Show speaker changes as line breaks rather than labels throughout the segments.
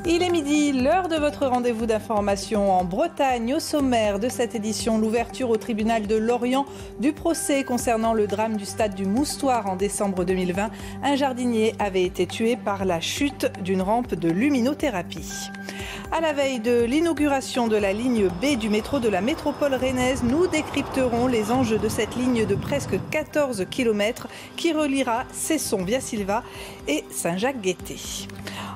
Il est midi, l'heure de votre rendez-vous d'information en Bretagne. Au sommaire de cette édition, l'ouverture au tribunal de Lorient du procès concernant le drame du stade du Moustoir en décembre 2020. Un jardinier avait été tué par la chute d'une rampe de luminothérapie. À la veille de l'inauguration de la ligne B du métro de la métropole rennaise, nous décrypterons les enjeux de cette ligne de presque 14 km qui reliera Cesson via Silva et Saint-Jacques-Guettet.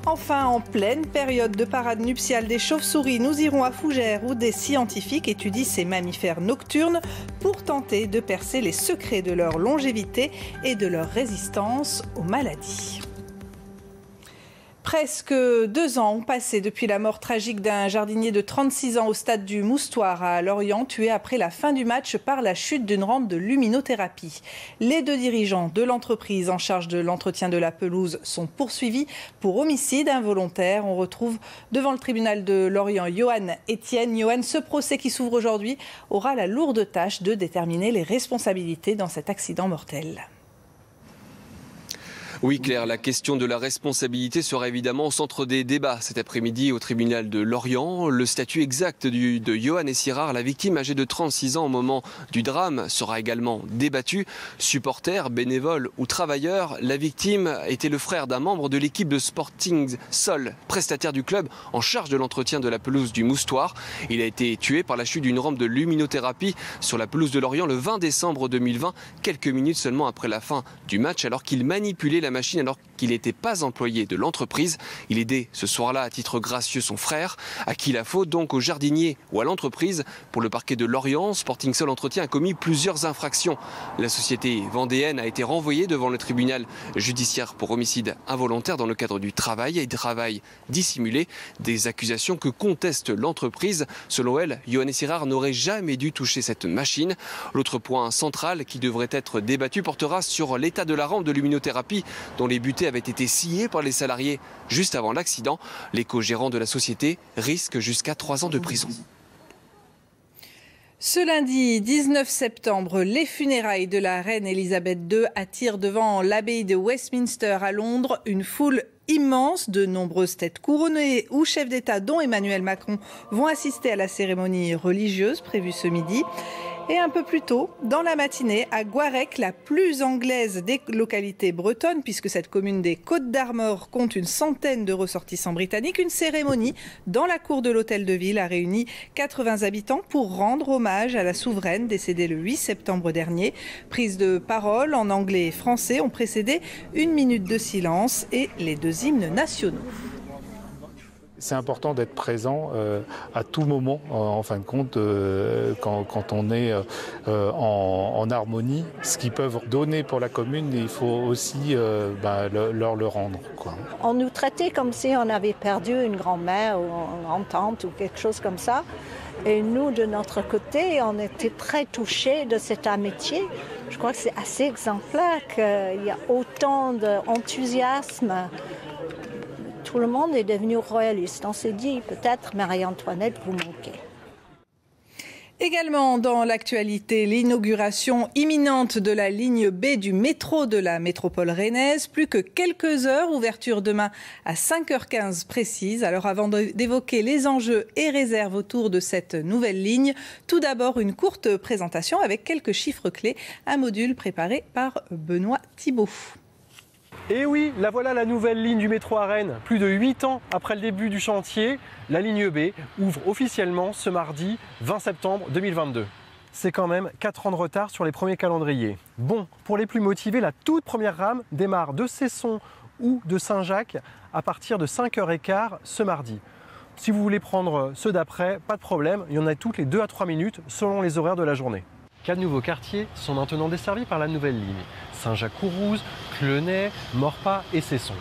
Enfin, en pleine période de parade nuptiale des chauves-souris, nous irons à Fougères où des scientifiques étudient ces mammifères nocturnes pour tenter de percer les secrets de leur longévité et de leur résistance aux maladies. Presque 2 ans ont passé depuis la mort tragique d'un jardinier de 36 ans au stade du Moustoir à Lorient, tué après la fin du match par la chute d'une rampe de luminothérapie. Les 2 dirigeants de l'entreprise en charge de l'entretien de la pelouse sont poursuivis pour homicide involontaire. On retrouve devant le tribunal de Lorient Johan Etienne. Johan, ce procès qui s'ouvre aujourd'hui aura la lourde tâche de déterminer les responsabilités dans cet accident mortel.
Oui Claire, la question de la responsabilité sera évidemment au centre des débats cet après-midi au tribunal de Lorient. Le statut exact de Johan Essirard, la victime âgée de 36 ans au moment du drame, sera également débattu. Supporter, bénévole ou travailleur, la victime était le frère d'un membre de l'équipe de Sporting Sol, prestataire du club en charge de l'entretien de la pelouse du Moustoir. Il a été tué par la chute d'une rampe de luminothérapie sur la pelouse de Lorient le 20 décembre 2020, quelques minutes seulement après la fin du match, alors qu'il manipulait la machine alors qu'il n'était pas employé de l'entreprise. Il aidait ce soir-là à titre gracieux son frère. À qui la faute donc, au jardinier ou à l'entreprise? Pour le parquet de Lorient, Sporting Sol Entretien a commis plusieurs infractions. La société vendéenne a été renvoyée devant le tribunal judiciaire pour homicide involontaire dans le cadre du travail et travail dissimulé. Des accusations que conteste l'entreprise. Selon elle, Johan Essirard n'aurait jamais dû toucher cette machine. L'autre point central qui devrait être débattu portera sur l'état de la rampe de luminothérapie dont les butées avaient été sciées par les salariés juste avant l'accident. Les co-gérants de la société risquent jusqu'à 3 ans de prison.
Ce lundi 19 septembre, les funérailles de la reine Elisabeth II attirent devant l'abbaye de Westminster à Londres une foule immense. De nombreuses têtes couronnées ou chefs d'État, dont Emmanuel Macron, vont assister à la cérémonie religieuse prévue ce midi. Et un peu plus tôt, dans la matinée, à Gouarec, la plus anglaise des localités bretonnes, puisque cette commune des Côtes-d'Armor compte une centaine de ressortissants britanniques, une cérémonie dans la cour de l'hôtel de ville a réuni 80 habitants pour rendre hommage à la souveraine décédée le 8 septembre dernier. Prises de parole en anglais et français ont précédé 1 minute de silence et les 2 hymnes nationaux.
C'est important d'être présent à tout moment, en fin de compte, quand on est en harmonie. Ce qu'ils peuvent donner pour la commune, il faut aussi leur le rendre, quoi.
On nous traitait comme si on avait perdu une grand-mère ou une grand-tante ou quelque chose comme ça. Et nous, de notre côté, on était très touchés de cette amitié. Je crois que c'est assez exemplaire qu'il y a autant d'enthousiasme. Tout le monde est devenu royaliste. On s'est dit, peut-être Marie-Antoinette vous manquez.
Également dans l'actualité, l'inauguration imminente de la ligne B du métro de la métropole rennaise. Plus que quelques heures, ouverture demain à 5h15 précise. Alors avant d'évoquer les enjeux et réserves autour de cette nouvelle ligne, tout d'abord une courte présentation avec quelques chiffres clés. Un module préparé par Benoît Thibault.
Et oui, la voilà la nouvelle ligne du métro à Rennes. Plus de 8 ans après le début du chantier, la ligne B ouvre officiellement ce mardi 20 septembre 2022. C'est quand même 4 ans de retard sur les premiers calendriers. Bon, pour les plus motivés, la toute première rame démarre de Cesson ou de Saint-Jacques à partir de 5h15 ce mardi. Si vous voulez prendre ceux d'après, pas de problème, il y en a toutes les 2 à 3 minutes selon les horaires de la journée. 4 nouveaux quartiers sont maintenant desservis par la nouvelle ligne. Saint-Jacques-Courrouze, Clenay, Morpas et Cesson.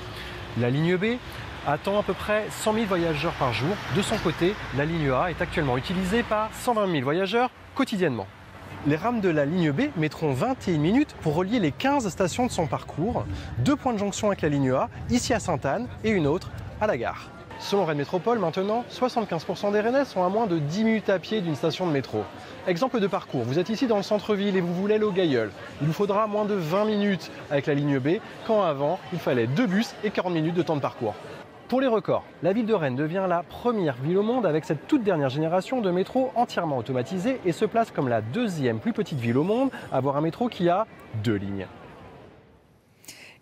La ligne B attend à peu près 100 000 voyageurs par jour. De son côté, la ligne A est actuellement utilisée par 120 000 voyageurs quotidiennement. Les rames de la ligne B mettront 21 minutes pour relier les 15 stations de son parcours. 2 points de jonction avec la ligne A, ici à Sainte-Anne et une autre à la gare. Selon Rennes Métropole, maintenant, 75% des Rennais sont à moins de 10 minutes à pied d'une station de métro. Exemple de parcours, vous êtes ici dans le centre-ville et vous voulez aller au Gailleul. Il vous faudra moins de 20 minutes avec la ligne B, quand avant, il fallait 2 bus et 40 minutes de temps de parcours. Pour les records, la ville de Rennes devient la première ville au monde avec cette toute dernière génération de métro entièrement automatisé et se place comme la deuxième plus petite ville au monde à avoir un métro qui a 2 lignes.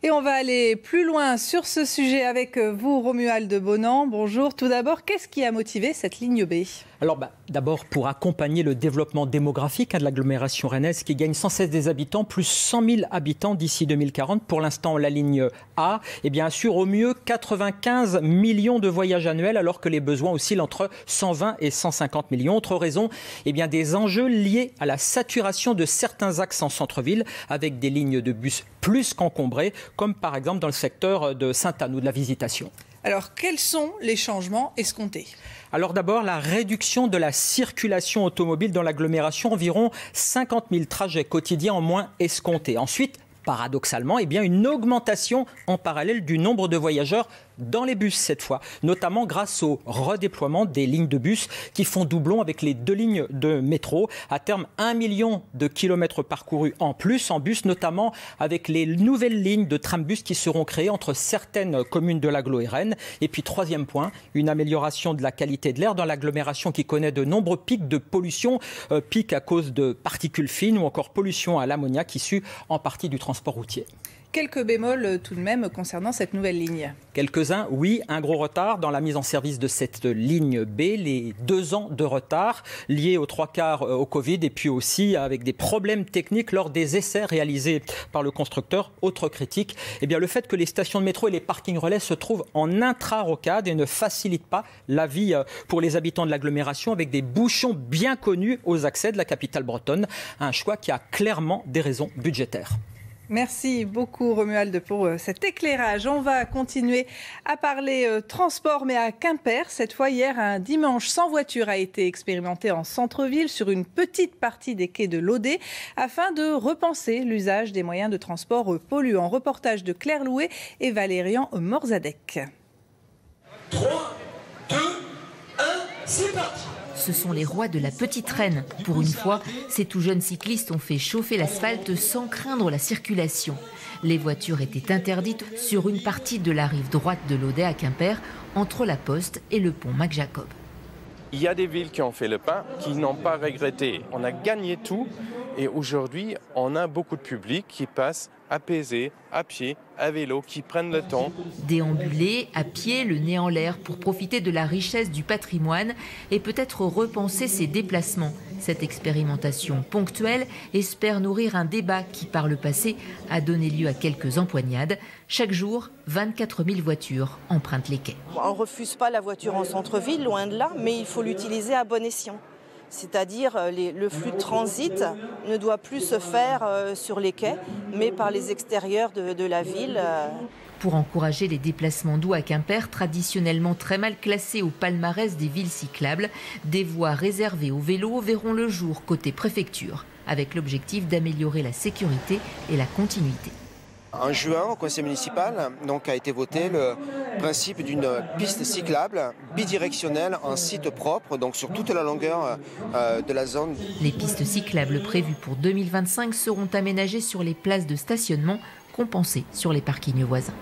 Et on va aller plus loin sur ce sujet avec vous, Romuald de Bonan. Bonjour. Tout d'abord, qu'est-ce qui a motivé cette ligne B ?
Alors d'abord pour accompagner le développement démographique de l'agglomération rennaise qui gagne sans cesse des habitants, plus 100 000 habitants d'ici 2040. Pour l'instant, la ligne A assure au mieux 95 millions de voyages annuels alors que les besoins oscillent entre 120 et 150 millions. Autre raison, des enjeux liés à la saturation de certains axes en centre-ville avec des lignes de bus plus qu'encombrées, comme par exemple dans le secteur de Sainte-Anne ou de la Visitation.
Alors, quels sont les changements escomptés ?
Alors d'abord, la réduction de la circulation automobile dans l'agglomération, environ 50 000 trajets quotidiens en moins escomptés. Ensuite, paradoxalement, une augmentation en parallèle du nombre de voyageurs dans les bus cette fois, notamment grâce au redéploiement des lignes de bus qui font doublon avec les 2 lignes de métro. À terme, 1 million de kilomètres parcourus en plus en bus, notamment avec les nouvelles lignes de trambus qui seront créées entre certaines communes de l'agglo et Rennes. Et puis troisième point, une amélioration de la qualité de l'air dans l'agglomération qui connaît de nombreux pics de pollution, pics à cause de particules fines ou encore pollution à l'ammoniac issue en partie du transport routier.
Quelques bémols tout de même concernant cette nouvelle ligne.
Quelques-uns, oui. Un gros retard dans la mise en service de cette ligne B. Les 2 ans de retard liés aux 3/4 au Covid et puis aussi avec des problèmes techniques lors des essais réalisés par le constructeur. Autre critique, le fait que les stations de métro et les parkings relais se trouvent en intra-rocade et ne facilitent pas la vie pour les habitants de l'agglomération avec des bouchons bien connus aux accès de la capitale bretonne. Un choix qui a clairement des raisons budgétaires.
Merci beaucoup Romuald pour cet éclairage. On va continuer à parler transport, mais à Quimper. Cette fois, hier, un dimanche sans voiture a été expérimenté en centre-ville sur une petite partie des quais de l'Odé afin de repenser l'usage des moyens de transport polluants. Reportage de Claire Louet et Valérian Morzadek.
3, 2, 1, c'est parti!
Ce sont les rois de la petite Rennes. Pour une fois, ces tout jeunes cyclistes ont fait chauffer l'asphalte sans craindre la circulation. Les voitures étaient interdites sur une partie de la rive droite de l'Odé à Quimper, entre la Poste et le pont Mac-Jacob.
Il y a des villes qui ont fait le pas, qui n'ont pas regretté. On a gagné tout et aujourd'hui, on a beaucoup de public qui passe apaisé, à pied, à vélo, qui prennent le temps.
Déambuler, à pied, le nez en l'air, pour profiter de la richesse du patrimoine et peut-être repenser ses déplacements. Cette expérimentation ponctuelle espère nourrir un débat qui, par le passé, a donné lieu à quelques empoignades. Chaque jour, 24 000 voitures empruntent les quais.
On ne refuse pas la voiture en centre-ville, loin de là, mais il faut l'utiliser à bon escient. C'est-à-dire le flux de transit ne doit plus se faire sur les quais, mais par les extérieurs de la ville.
Pour encourager les déplacements doux à Quimper, traditionnellement très mal classés au palmarès des villes cyclables, des voies réservées aux vélos verront le jour côté préfecture, avec l'objectif d'améliorer la sécurité et la continuité.
En juin, au conseil municipal, a été voté le principe d'une piste cyclable bidirectionnelle en site propre, donc sur toute la longueur de la zone.
Les pistes cyclables prévues pour 2025 seront aménagées sur les places de stationnement compensées sur les parkings voisins.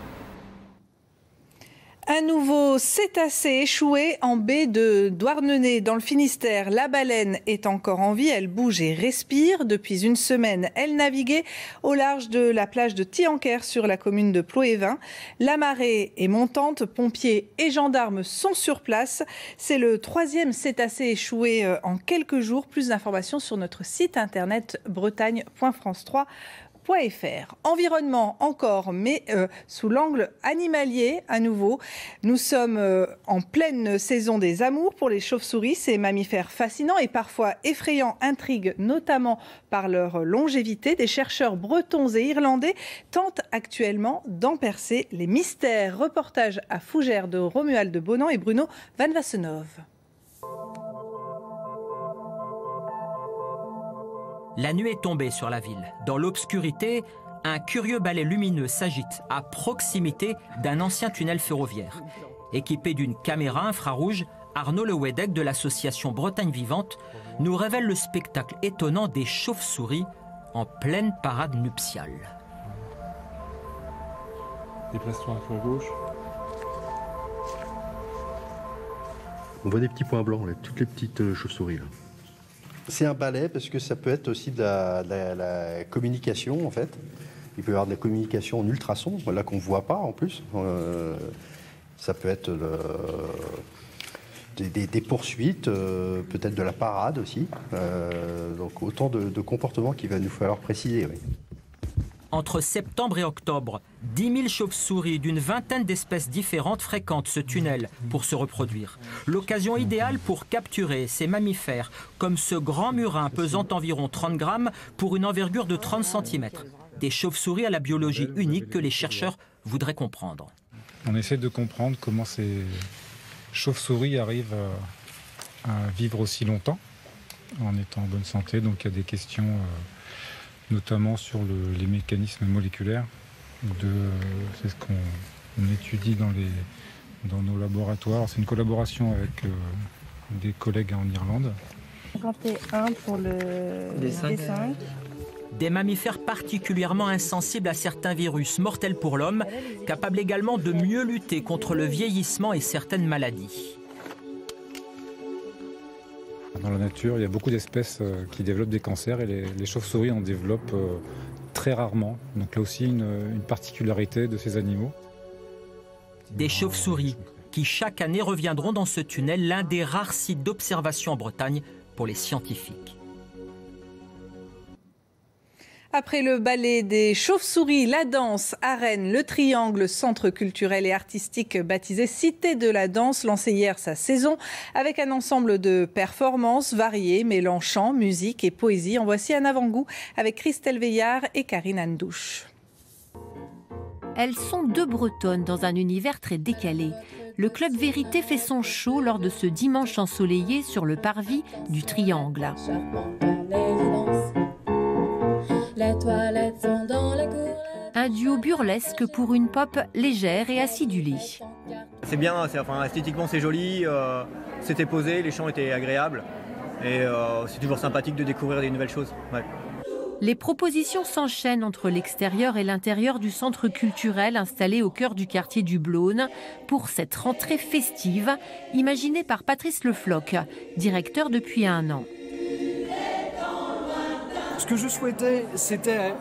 Un nouveau cétacé échoué en baie de Douarnenez dans le Finistère. La baleine est encore en vie, elle bouge et respire. Depuis une semaine, elle naviguait au large de la plage de Tianquer sur la commune de Ploévin. La marée est montante, pompiers et gendarmes sont sur place. C'est le 3e cétacé échoué en quelques jours. Plus d'informations sur notre site internet bretagne.france3.fr. Environnement encore, mais sous l'angle animalier à nouveau. Nous sommes en pleine saison des amours pour les chauves-souris, ces mammifères fascinants et parfois effrayants intriguent notamment par leur longévité. Des chercheurs bretons et irlandais tentent actuellement d'en percer les mystères. Reportage à Fougères de Romuald de Bonan et Bruno Van Wassenhove.
La nuit est tombée sur la ville. Dans l'obscurité, un curieux balai lumineux s'agite à proximité d'un ancien tunnel ferroviaire. Équipé d'une caméra infrarouge, Arnaud Le Wedek de l'association Bretagne Vivante nous révèle le spectacle étonnant des chauves-souris en pleine parade nuptiale.
Déplace-toi un peu à gauche. On voit des petits points blancs, là, toutes les petites chauves-souris. C'est un balai parce que ça peut être aussi de la communication en fait. Il peut y avoir de la communication en ultrasons, là qu'on ne voit pas en plus. Ça peut être des poursuites, peut-être de la parade aussi. Donc autant de comportements qu'il va nous falloir préciser. Oui.
Entre septembre et octobre, 10 000 chauves-souris d'une vingtaine d'espèces différentes fréquentent ce tunnel pour se reproduire. L'occasion idéale pour capturer ces mammifères, comme ce grand murin pesant environ 30 grammes pour une envergure de 30 cm. Des chauves-souris à la biologie unique que les chercheurs voudraient comprendre.
On essaie de comprendre comment ces chauves-souris arrivent à vivre aussi longtemps en étant en bonne santé. Donc il y a des questions notamment sur les mécanismes moléculaires. C'est ce qu'on étudie dans nos laboratoires. C'est une collaboration avec des collègues en Irlande.
51 pour le D5.
Des mammifères particulièrement insensibles à certains virus, mortels pour l'homme, capables également de mieux lutter contre le vieillissement et certaines maladies.
Dans la nature, il y a beaucoup d'espèces qui développent des cancers et les chauves-souris en développent très rarement. Donc là aussi, une particularité de ces animaux.
Des chauves-souris qui chaque année reviendront dans ce tunnel, l'un des rares sites d'observation en Bretagne pour les scientifiques.
Après le ballet des chauves-souris, la danse à Rennes, le Triangle, centre culturel et artistique baptisé Cité de la danse, lancé hier sa saison avec un ensemble de performances variées mêlant chant, musique et poésie. En voici un avant-goût avec Christelle Veillard et Karine Andouche.
Elles sont deux Bretonnes dans un univers très décalé. Le Club Vérité fait son show lors de ce dimanche ensoleillé sur le parvis du Triangle. Un duo burlesque pour une pop légère et acidulée.
C'est bien, esthétiquement c'est joli, c'était posé, les chants étaient agréables et c'est toujours sympathique de découvrir des nouvelles choses. Ouais.
Les propositions s'enchaînent entre l'extérieur et l'intérieur du centre culturel installé au cœur du quartier du Blône pour cette rentrée festive imaginée par Patrice Le Floch, directeur depuis 1 an.
Ce que je souhaitais, c'était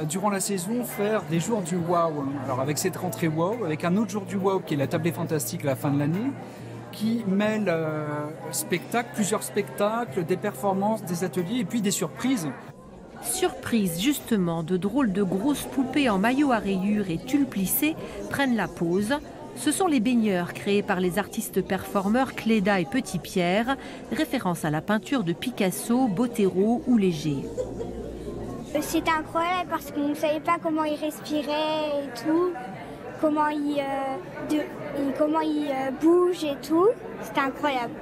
durant la saison faire des jours du wow. Alors avec cette rentrée wow, avec un autre jour du wow qui est la tablée fantastique à la fin de l'année, qui mêle plusieurs spectacles, des performances, des ateliers et puis des surprises.
Surprise justement, de drôles de grosses poupées en maillot à rayures et tulle plissé prennent la pause. Ce sont les baigneurs créés par les artistes performeurs Cléda et Petit Pierre, référence à la peinture de Picasso, Botero ou Léger.
C'était incroyable parce qu'on ne savait pas comment il respirait et tout, comment il bouge et tout. C'était incroyable.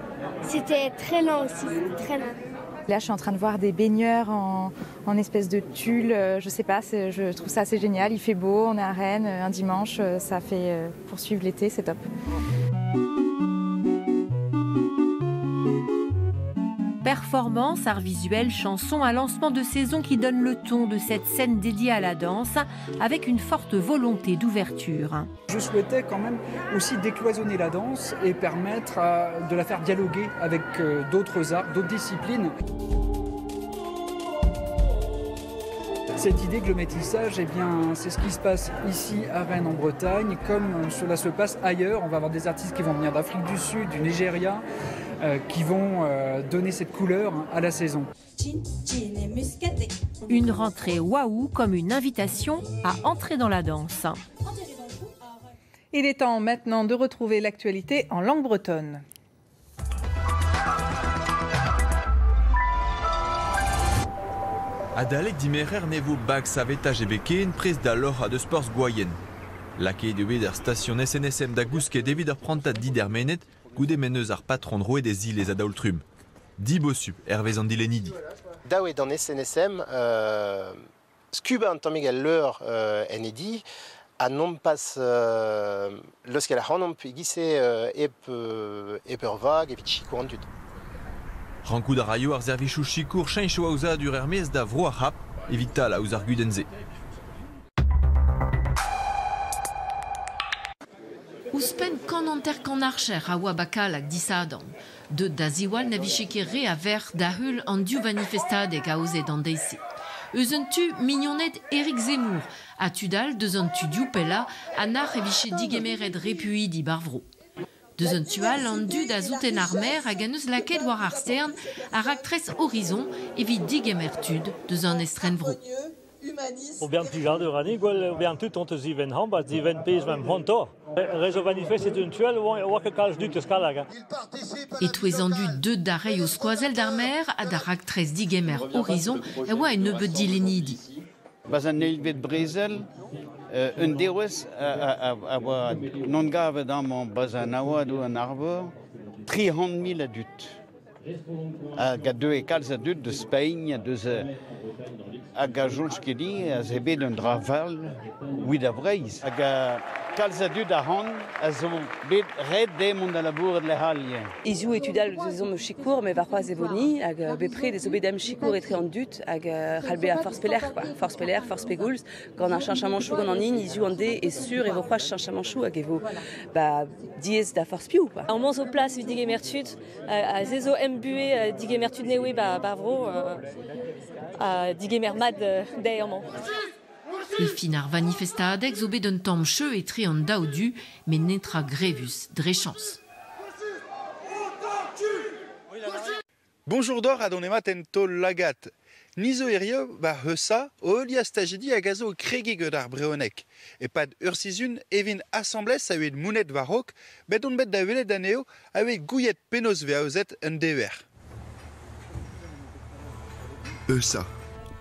C'était très lent aussi, très lent.
Là, je suis en train de voir des baigneurs en espèce de tulle. Je sais pas, je trouve ça assez génial. Il fait beau, on est à Rennes, un dimanche, ça fait poursuivre l'été, c'est top.
Performance, art visuel, chanson, un lancement de saison qui donne le ton de cette scène dédiée à la danse avec une forte volonté d'ouverture.
Je souhaitais quand même aussi décloisonner la danse et permettre de la faire dialoguer avec d'autres arts, d'autres disciplines. Cette idée que le métissage, eh bien, c'est ce qui se passe ici à Rennes en Bretagne, comme cela se passe ailleurs. On va avoir des artistes qui vont venir d'Afrique du Sud, du Nigeria, qui vont donner cette couleur à la saison.
Une rentrée waouh comme une invitation à entrer dans la danse.
Il est temps maintenant de retrouver l'actualité en langue bretonne.
Adalek dimerer nevo bag savetage beken pres da lor de sports goyen. Lake de weder station SNSM da gouske devider pranta didermenet goude meneus ar patron roe des îles a daultrum. Di bossup, Hervé Zandilenidi.
Daoué dans SNSM, scuba en tamigel leur enedi, a non pas lorsqu'elle a hanom pigisse epervag et pichi courantut.
Rankou da raio ar zervichou chikour chen choaouza dur Hermès da vroa hap evita la ouz ar gudenze.
Uspen kananter kanarcher a oa bakal ak disadon. De da ziwal na vicheke re a ver da hul an diou manifestadeg a ozet an deise. Eus un tu mignonnet Eric Zemmour, a tudal deus un tu diou pella a nar e viche digemeret repui di barvro. Deus un tual an du da zouten ar mer hag an eus laket war ar stern a raktres horizon evit digemertud deus an estren vro.
O bern pigade rani, gwell o bern tut ont ziven ham, bat ziven pez mem hontor. Rezo manifest et un tuel oa ket kalj dut eus kalag.
Et touezandu deux darei o skoazel d'ar mer a da raktres digemer horizon e oa en nebeut dilenidi.
Baz an neilvet brezel, un deouez a oa non gavet am baz an aouad ou an arbor, 300.000 adut. Hag a deux e kalz adut de Spain, deus hag a jonch ket di a zebet un draval ouid a breiz. Hag a kalz adut a han a zo bet red demont a labouret le halien.
Iziou etudal eus om chikour me varpaz evoni hag bepred ez obedam chikour etre an dut hag ralbe a force peler, force peler, force pegoulz. Gant ar chanchamanchou gant an in, iziou an de e sur evo c'hoaz chanchamanchou hag evo diez da force piou.
An manz o plas vid digemertud, a zezo embue digemertud newe bavro, digemer mad daerman.
E fin ar manifestadeg zo bet un tamm cheu etre an daoudu, men netra grevus drechans.
Bonjour d'or a don emat en tol lagat. Nizo erio ba heusa o euli a stagedi a gazo o kregeged ar breonek. E pad ursizun evin assemblez a oed mounet varok, bet on bet da welet aneo a oed gouillet penos ve aozet un dever.
Heusa.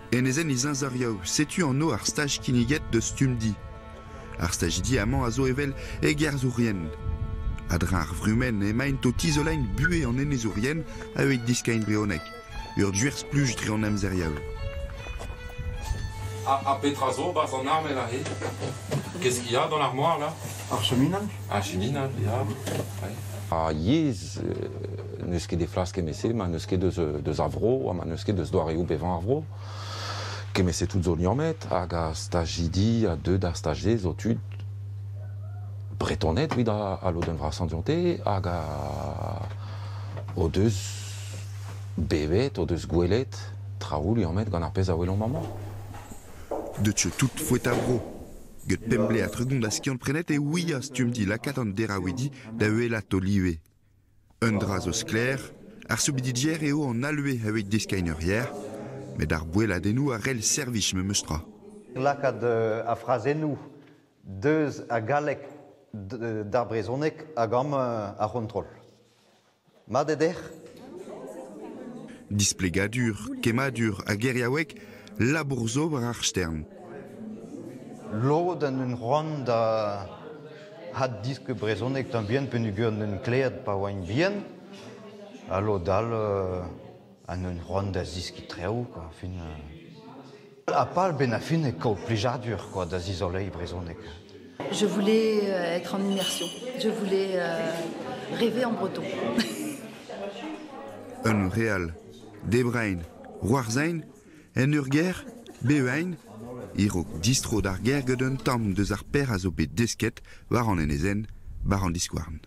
En ezen izan zariaou, setu an no ar staj kiniget de stumdi. Ar stagedi amant a zo evel e ger zourien. Adra ar vrumen e maint o tizolain bue an en ezourien a oed diskain breonek. Ur duers pluj dre an amzeriaou.
À Petrazo, bas en arme là. Qu'est-ce qu'il y a dans l'armoire là?
Un cheminal.
Un cheminal, ja.
A yez, neus ket de flas kemese, ma neus ket deus avro, ma neus ket deus doareoù bevan avro. Kemese tout zo liamet, hag a stagidi, a deux da stagez, o tud bretonnet, oui, a l'oden vra sandionte, hag a o deus bevet, o deus gwelet, traoù liamet gant ar pez a welon maman.
De tche tout fouet avro. Get pemble a tregond a skiant prenet e oui a stumdi lakat an derawedi da euelat o liwe. Un draz o skler, ar subididjer eo an alue avec deskainer hier, met ar bouela denou a rel servich me meustra.
Lakat a frazenou, deus a galek d'ar brezonek hag am a rontrol. Ma deder?
Displegadur, kemadur a geriawek, labourzo war ar stern.
Lo dan un ron da had diske brezonek tambien penugur un klead pa oain bien. Allo dal an un ron da ziski treou, quoi. Fin, a pal ben a fin e ko plijadur, quoi, da zizolei brezonek.
Je voulais être en immersion. Je voulais rêver en breton.
Un real, debrain, roarzain, en urger, bewein, irok distro d'ar gerget un tamm deus ar per a zo bet desket war an enezen, bar an diskouarn.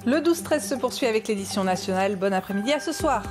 Le 12-13 se poursuit avec l'édition nationale. Bon après-midi, à ce soir.